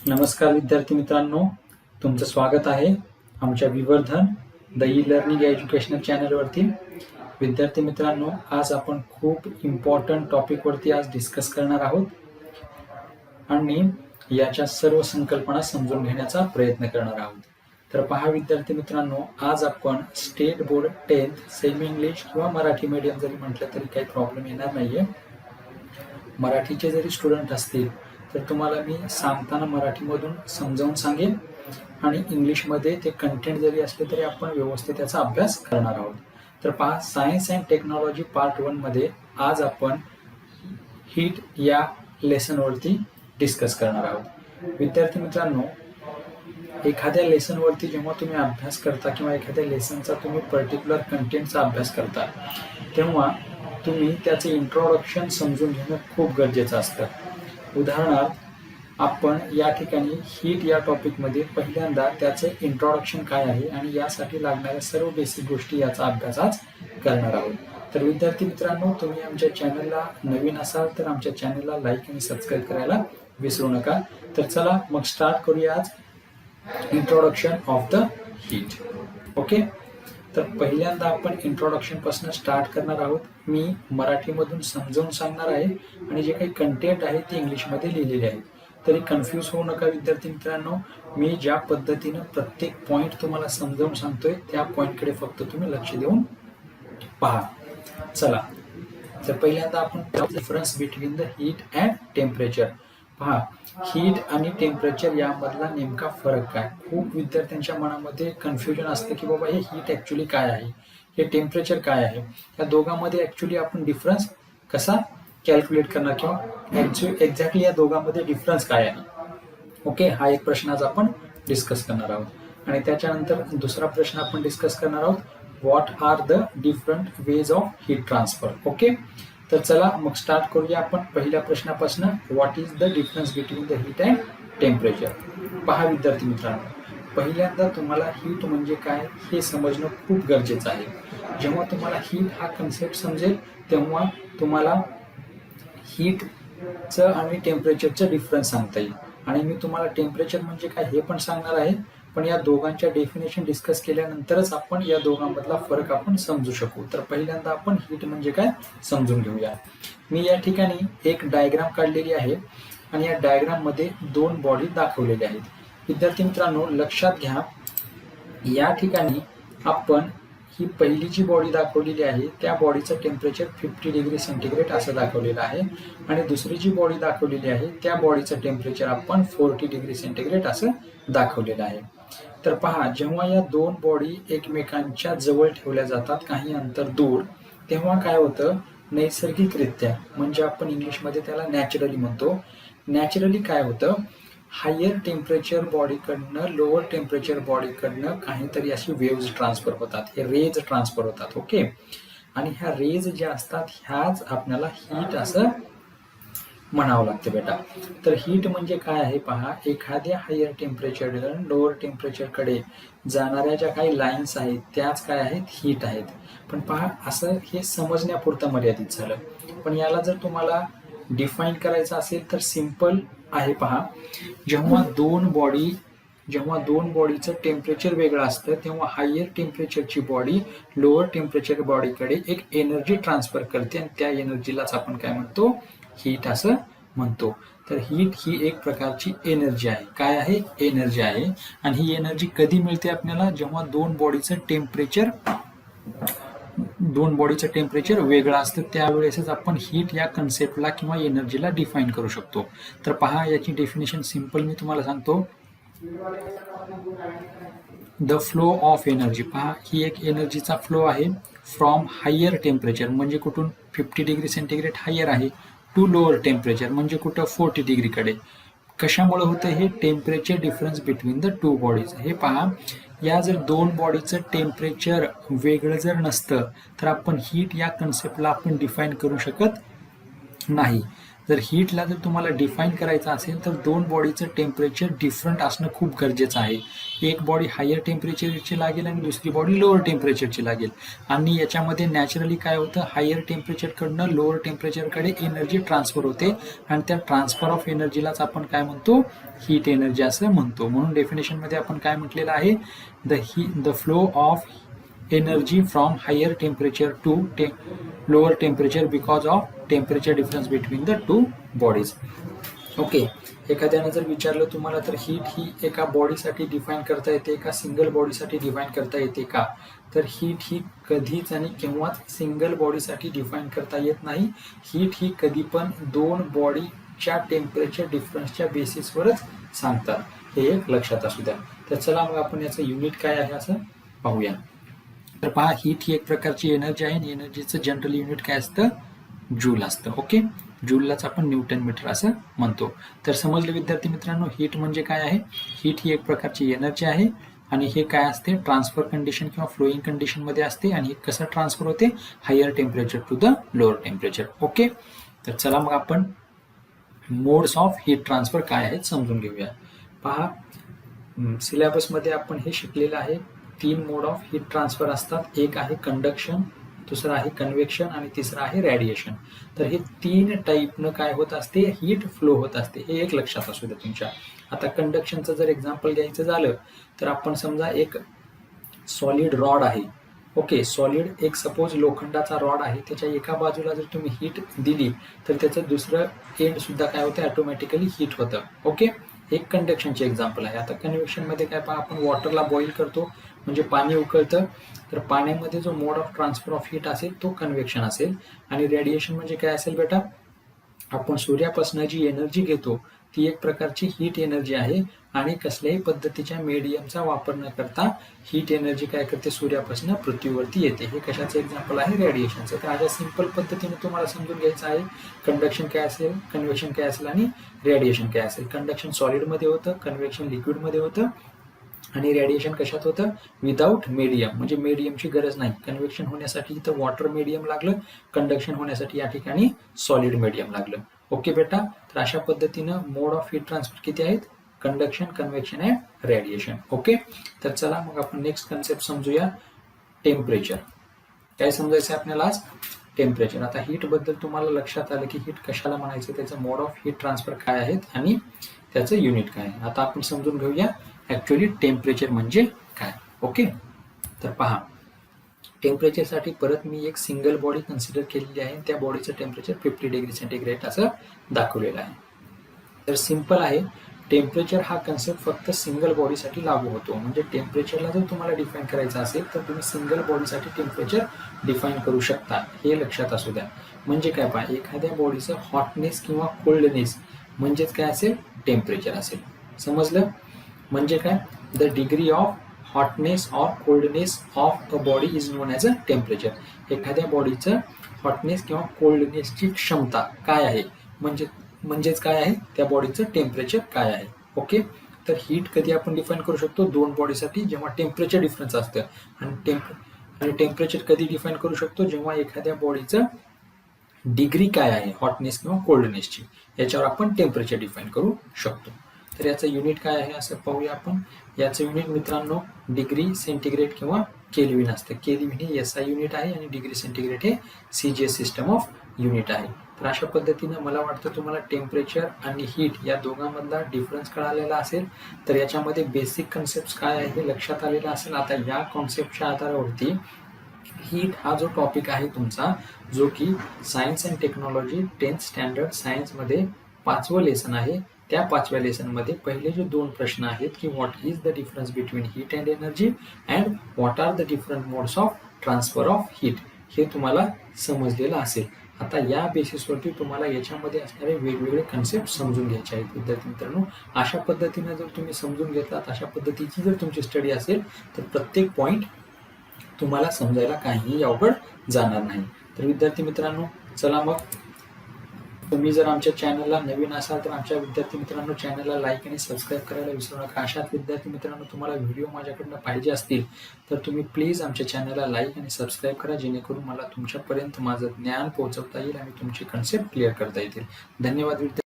नमस्कार विद्यार्थी मित्रांनो, तुमचं स्वागत आहे आमच्या Vivardhan the e learning educational चॅनलवरती. विद्यार्थी मित्रांनो, आज आपण खूप इम्पॉर्टंट टॉपिकवरती आज डिस्कस करणार आहोत आणि याच्या सर्व संकल्पना समजून घेण्याचा प्रयत्न करणार आहोत. तर पहा विद्यार्थी मित्रांनो, आज आपण state board 10th semi English किंवा मराठी मीडियम जरी म्हटलं तरी काही प्रॉब्लेम येणार नाहीये. मराठीचे जरी स्टुडंट असतील तर तुम्हाला मी सांगताना मराठीमधून समजावून सांगेन आणि इंग्लिशमध्ये ते कंटेंट जरी असले तरी आपण व्यवस्थित त्याचा अभ्यास करणार आहोत. तर पहा, सायन्स अँड टेक्नॉलॉजी पार्ट 1 मध्ये आज आपण हीट या लेसनवरती डिस्कस करणार आहोत. विद्यार्थी मित्रांनो, एखाद्या लेसनवरती जेव्हा तुम्ही अभ्यास करता किंवा एखाद्या लेसनचा तुम्ही पर्टिक्युलर कंटेंटचा अभ्यास करता तेव्हा तुम्ही त्याचे इंट्रोडक्शन समजून घेणं खूप गरजेचं असतं. उदाहरणार्थ, आपण या ठिकाणी हीट या टॉपिकमध्ये पहिल्यांदा त्याचे इंट्रोडक्शन काय आहे आणि यासाठी लागणाऱ्या सर्व बेसिक गोष्टी याचा अभ्यास आज करणार आहोत. तर विद्यार्थी मित्रांनो, तुम्ही आमच्या चॅनलला नवीन असाल तर आमच्या चॅनलला लाईक आणि सबस्क्राईब करायला विसरू नका. तर चला मग स्टार्ट करूया आज introduction of the heat. Okay, तर पहिल्यांदा आपण इंट्रोडक्शन पासून स्टार्ट करणार आहोत. मी मराठीमधून समजावून सांगणार आहे आणि जे काही कंटेंट आहे ते इंग्लिशमध्ये लिहिलेले आहेत. तरी कन्फ्यूज होऊ नका विद्यार्थी मित्रांनो. मी ज्या पद्धतीनं प्रत्येक पॉईंट तुम्हाला समजावून सांगतोय त्या पॉईंटकडे फक्त तुम्ही लक्ष देऊन पहा. चला, तर पहिल्यांदा आपण difference between the heat and temperature. पहा, हीट आणि टेम्परेचर यामधला नेमका फरक काय. खूप विद्यार्थ्यांच्या मनामध्ये कन्फ्युजन असतं की बाबा हे हीट ॲक्च्युली काय आहे, हे टेम्परेचर काय आहे. या दोघांमध्ये ॲक्च्युली आपण डिफरन्स कसा कॅल्क्युलेट करणार किंवा एक्झॅक्टली या दोघांमध्ये डिफरन्स काय आहे. ओके, हा एक प्रश्न आज आपण डिस्कस करणार आहोत. आणि त्याच्यानंतर दुसरा प्रश्न आपण डिस्कस करणार आहोत, what are the different ways of heat transfer. Okay, तर चला मग स्टार्ट करूया आपण पहिल्या प्रश्नापासून. What is the difference between the heat and temperature. पहा विद्यार्थी मित्रांनो, पहिल्यांदा तुम्हाला हीट म्हणजे काय हे समजणं खूप गरजेचं आहे. जेव्हा तुम्हाला हीट हा कन्सेप्ट समजेल तेव्हा तुम्हाला हीटचं आणि टेम्परेचरचं डिफरन्स सांगता येईल. आणि मी तुम्हाला टेम्परेचर म्हणजे काय हे पण सांगणार आहे, पण या दोघांच्या डेफिनेशन डिस्कस केल्यानंतरच आपण या दोघांमधला फरक आपण समजू शकू. तर पहिल्यांदा आपण हीट म्हणजे काय समजून घेऊया. मी या ठिकाणी एक डायग्राम काढलेली आहे आणि या डायग्राम मध्ये दोन बॉडी दाखवलेल्या आहेत. विद्यार्थी मित्रांनो, लक्षात घ्या, या ठिकाणी आपण ही पहिली जी बॉडी दाखवलेली आहे त्या बॉडीचं टेम्परेचर 50 डिग्री सेंटीग्रेड असं दाखवलेलं आहे आणि दुसरी जी बॉडी दाखवलेली आहे त्या बॉडीचं टेम्परेचर आपण 40 डिग्री सेंटीग्रेड असं दाखवलेलं आहे. तर पहा, जेव्हा या दोन बॉडी एकमेकांच्या जवळ ठेवल्या जातात काही अंतर दूर, तेव्हा काय होतं, नैसर्गिकरित्या म्हणजे आपण इंग्लिशमध्ये त्याला नॅचरली म्हणतो, नॅचरली काय होतं, हायर टेम्परेचर बॉडीकडनं लोअर टेम्परेचर बॉडीकडनं काहीतरी अशी वेव्ज ट्रान्सफर होतात, हे रेज ट्रान्सफर होतात. ओके, आणि ह्या रेज ज्या असतात ह्याच आपल्याला हीट असं म्हणावं लागतं बेटा. तर हीट म्हणजे काय आहे पहा, एखाद्या हायर टेम्परेचर लोअर टेम्परेचरकडे जाणाऱ्या ज्या काही लाईन्स आहेत त्याच काय आहेत, हीट आहेत. पण पहा, असं हे समजण्यापुरतं मर्यादित झालं. पण याला जर तुम्हाला डिफाईन करायचं असेल तर सिंपल आहे. पहा, जेव्हा दोन बॉडीचं टेम्परेचर वेगळं असतं तेव्हा हायर टेम्परेचरची बॉडी लोअर टेम्परेचर बॉडीकडे एक एनर्जी ट्रान्सफर करते आणि त्या एनर्जीलाच आपण काय म्हणतो, हीट असं म्हणतो. तर हीट ही एक प्रकारची एनर्जी आहे. काय आहे, एनर्जी आहे. आणि ही एनर्जी कधी मिळते आपल्याला, जेव्हा दोन बॉडीचं टेम्परेचर वेगळं असतं त्यावेळेसच आपण हीट या कन्सेप्टला किंवा एनर्जीला डिफाईन करू शकतो. तर पहा, याची डेफिनेशन सिंपल मी तुम्हाला सांगतो. The flow of energy. पहा, ही एक एनर्जीचा फ्लो आहे फ्रॉम हायर टेम्परेचर म्हणजे कुठून 50 डिग्री सेंटीग्रेड हायर आहे टू लोअर टेम्परेचर म्हणजे कुठं 40 डिग्रीकडे. कशामुळे होतं हे, temperature difference between the two bodies. हे पहा, या जर दोन बॉडीचं टेम्परेचर वेगळं जर नसतं तर आपण हीट या कन्सेप्टला आपण डिफाईन करू शकत नाही. जर हीटला जर तुम्हाला डिफाईन करायचं असेल तर दोन बॉडीचं टेम्परेचर डिफरंट असणं खूप गरजेचं आहे. एक बॉडी हायर टेम्परेचरची लागेल आणि दुसरी बॉडी लोअर टेम्परेचरची लागेल. आणि याच्यामध्ये नॅचरली काय होतं, हायर टेम्परेचरकडनं लोअर टेम्परेचरकडे एनर्जी ट्रान्सफर होते आणि त्या ट्रान्सफर ऑफ एनर्जीलाच आपण काय म्हणतो, हीट एनर्जी असं म्हणतो. म्हणून डेफिनेशनमध्ये आपण काय म्हटलेलं आहे, the flow of energy from higher temperature to lower temperature because of temperature difference between the two bodies. Okay, एखाद्याने जर विचारलं तुम्हाला तर हीट ही एका बॉडीसाठी डिफाईन करता येते का सिंगल बॉडीसाठी डिफाईन करता येते का, तर हीट ही कधीच आणि केव्हाच सिंगल बॉडीसाठी डिफाईन करता येत नाही. हीट ही कधी पण दोन बॉडीच्या टेम्परेचर डिफरन्सच्या बेसिसवरच सांगतात, हे एक लक्षात असू द्या. तर चला मग आपण याचं युनिट काय आहे असं पाहूया. तर पहा, हीट ही एक प्रकारची एनर्जी आहे आणि एनर्जीचं जनरल युनिट काय असतं, जूल असतं. ओके, जूललाच आपण न्यूटन मीटर असं म्हणतो. तर समजले विद्यार्थी मित्रांनो, हीट म्हणजे काय आहे. हीट ही एक प्रकारची एनर्जी आहे आणि हे काय असते, ट्रान्सफर कंडिशन किंवा फ्लोईंग कंडिशन मध्ये असते आणि हे कसं ट्रान्सफर होते, higher temperature to the lower temperature. Okay, तर चला मग आपण मोड्स ऑफ हीट ट्रान्सफर काय आहेत समजून घेऊया. पहा, सिलेबसमध्ये आपण हे शिकलेलं आहे. 3 मोड ऑफ हीट ट्रान्सफर असतात. एक आहे कंडक्शन, दुसरं आहे कन्व्हेक्शन आणि तिसरं आहे रेडिएशन. तर हे 3 टाईपनं काय होत असते, हीट फ्लो होत असते, हे एक लक्षात असू द्या तुमच्या. आता कंडक्शनचं जर एक्झाम्पल घ्यायचं झालं तर आपण समजा एक सॉलिड रॉड आहे. ओके, सॉलिड एक सपोज लोखंडाचा रॉड आहे, त्याच्या एका बाजूला जर तुम्ही हीट दिली तर त्याचं दुसरं एंड सुद्धा काय होतं, ऑटोमॅटिकली हीट होतं. ओके, एक कंडक्शनचे एक्झाम्पल आहे. आता कन्व्हेक्शनमध्ये काय पहा, आपण वॉटरला बॉईल करतो म्हणजे पाणी उकळतं, तर पाण्यामध्ये जो मोड ऑफ ट्रान्सफर ऑफ हीट असेल तो कन्व्हेक्शन असेल. आणि रेडिएशन म्हणजे काय असेल बेटा, आपण सूर्यापासून जी एनर्जी घेतो ती एक प्रकारची हीट एनर्जी आहे आणि कसल्याही पद्धतीच्या मीडियमचा वापर न करता हीट एनर्जी काय करते, सूर्यापासून पृथ्वीवरती येते. हे कशाचं एक्झाम्पल आहे, रेडिएशनचं. तर अशा सिंपल पद्धतीने तुम्हाला समजून घ्यायचं आहे, कंडक्शन काय असेल, कन्व्हेक्शन काय असेल आणि रेडिएशन काय असेल. कंडक्शन सॉलिडमध्ये होतं, कन्व्हेक्शन लिक्विडमध्ये होतं आणि रेडिएशन कशात होतं, विदाऊट मीडियम, म्हणजे मीडियमची गरज नाही. कन्व्हेक्शन होण्यासाठी इथं वॉटर मीडियम लागलं, कंडक्शन होण्यासाठी या ठिकाणी सॉलिड मीडियम लागलं. ओके बेटा, तर अशा पद्धतीनं मोड ऑफ हीट ट्रान्सफर किती आहेत, conduction, convection and radiation. Okay, तर चला मग आपण नेक्स्ट कन्सेप्ट समजूया, टेम्परेचर. काय समजायचं आहे आपल्याला आज, टेम्परेचर. आता हीट बद्दल तुम्हाला लक्षात आलं की हीट कशाला म्हणायचं, त्याचं मोड ऑफ हीट ट्रान्सफर काय आहेत आणि त्याचं युनिट काय आहे. आता आपण समजून घेऊया ऍक्च्युअली टेम्परेचर म्हणजे काय. ओके, तर पहा, टेम्परेचरसाठी परत मी एक सिंगल बॉडी कन्सिडर केलेली आहे, त्या बॉडीचं टेम्परेचर 50 डिग्री सेंटीग्रेड असं दाखवलेलं आहे. तर सिंपल आहे, टेम्परेचर हा कन्सेप्ट फक्त सिंगल बॉडीसाठी लागू होतो. म्हणजे टेम्परेचरला जर तुम्हाला डिफाईन करायचं असेल तर तुम्ही सिंगल बॉडीसाठी टेम्परेचर डिफाईन करू शकता, हे लक्षात असू द्या. म्हणजे काय पहा, एखाद्या बॉडीचं हॉटनेस किंवा कोल्डनेस म्हणजेच काय असेल, टेम्परेचर असेल. समजलं, म्हणजे काय, the degree of hotness or coldness of a body is non as a temperature. एखाद्या बॉडीचं हॉटनेस किंवा कोल्डनेसची क्षमता काय आहे, म्हणजेच काय आहे, त्या बॉडीचं टेम्परेचर काय आहे. ओके, तर हीट कधी आपण डिफाईन करू शकतो, दोन बॉडीसाठी जेव्हा टेम्परेचर डिफरन्स असतं. आणि टेम्परेचर कधी डिफाईन करू शकतो, जेव्हा एखाद्या बॉडीचं डिग्री काय आहे हॉटनेस किंवा कोल्डनेसची, याच्यावर आपण टेम्परेचर डिफाईन करू शकतो. तर याचं युनिट काय आहे असं पाहूया आपण. याचं युनिट मित्रांनो डिग्री सेंटीग्रेड किंवा केल्विन असतं. केल्विन हे SI युनिट आहे आणि डिग्री सेंटीग्रेड हे CGS सिस्टम ऑफ युनिट आहे. तर अशा पद्धतीनं मला वाटतं तुम्हाला टेम्परेचर आणि हीट या दोघांमधला डिफरन्स कळालेला असेल. तर याच्यामध्ये बेसिक कन्सेप्ट काय आहे हे लक्षात आलेलं असेल. आता या कॉन्सेप्टच्या आधारावरती हीट हा जो टॉपिक आहे तुमचा, जो की science and technology 10th standard सायन्समध्ये 5वं लेसन आहे, त्या 5व्या लेसनमध्ये पहिले जे 2 प्रश्न आहेत की what is the difference between heat and energy and what are the different modes of transfer of heat, हे तुम्हाला समजलेलं असेल. आता या बेसिसवरती तुम्हाला याच्यामध्ये असणारे वेगवेगळे कन्सेप्ट समजून घ्यायचे आहेत विद्यार्थी मित्रांनो. अशा पद्धतीने जर तुम्ही समजून घेतलात, अशा पद्धतीची जर तुमची स्टडी असेल तर प्रत्येक पॉईंट तुम्हाला समजायला काहीही अवघड जाणार नाही. तर विद्यार्थी मित्रांनो, चला मग तुम्ही जर आमच्या चॅनलला नवीन असाल तर आमच्या विद्यार्थी मित्रांनो चॅनलला लाईक आणि सबस्क्राईब करायला विसरू नका. अशाच विद्यार्थी मित्रांनो तुम्हाला व्हिडिओ माझ्याकडनं पाहिजे असतील तर तुम्ही प्लीज आमच्या चॅनलला लाईक आणि सबस्क्राईब करा, जेणेकरून मला तुमच्यापर्यंत माझं ज्ञान पोहोचवता येईल आणि तुमची कन्सेप्ट क्लिअर करता येतील. धन्यवाद विद्यार्थी.